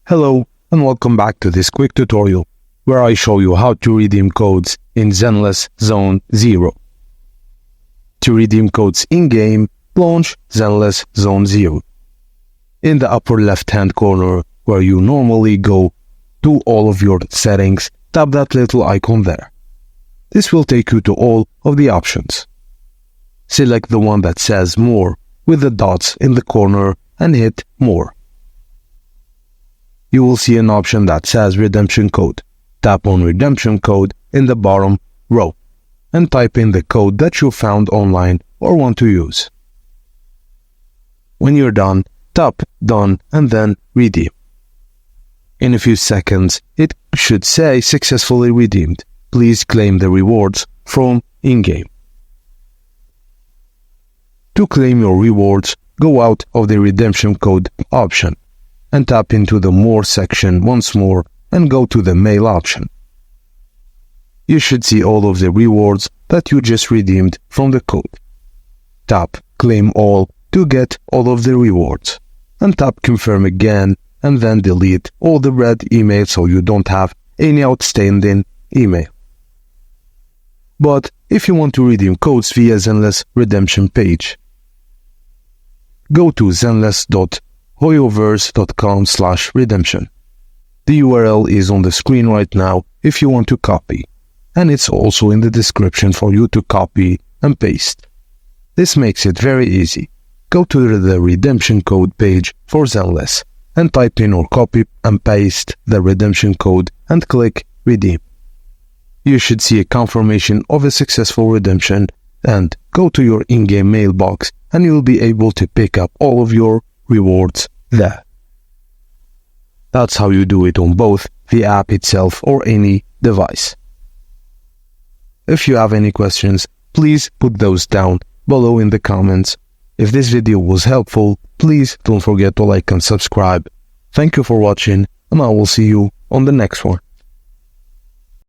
Hello and welcome back to this quick tutorial where I show you how to redeem codes in Zenless Zone Zero. To redeem codes in-game, launch Zenless Zone Zero. In the upper left-hand corner where you normally go to all of your settings, tap that little icon there. This will take you to all of the options. Select the one that says More with the dots in the corner and hit More. You will see an option that says Redemption Code. Tap on Redemption Code in the bottom row and type in the code that you found online or want to use. When you're done, tap Done and then Redeem. In a few seconds, it should say Successfully redeemed. Please claim the rewards from in-game. To claim your rewards, go out of the Redemption Code option and tap into the More section once more and go to the Mail option. You should see all of the rewards that you just redeemed from the code. Tap Claim All to get all of the rewards, and tap Confirm again and then delete all the red emails so you don't have any outstanding email. But if you want to redeem codes via Zenless redemption page, go to zenless.hoyoverse.com/redemption. The URL is on the screen right now if you want to copy, and it's also in the description for you to copy and paste. This makes it very easy. Go to the redemption code page for Zenless and type in or copy and paste the redemption code and click Redeem. You should see a confirmation of a successful redemption and go to your in-game mailbox and you'll be able to pick up all of your rewards there. That's how you do it on both the app itself or any device. If you have any questions, please put those down below in the comments. If this video was helpful, please don't forget to like and subscribe. Thank you for watching, and I will see you on the next one.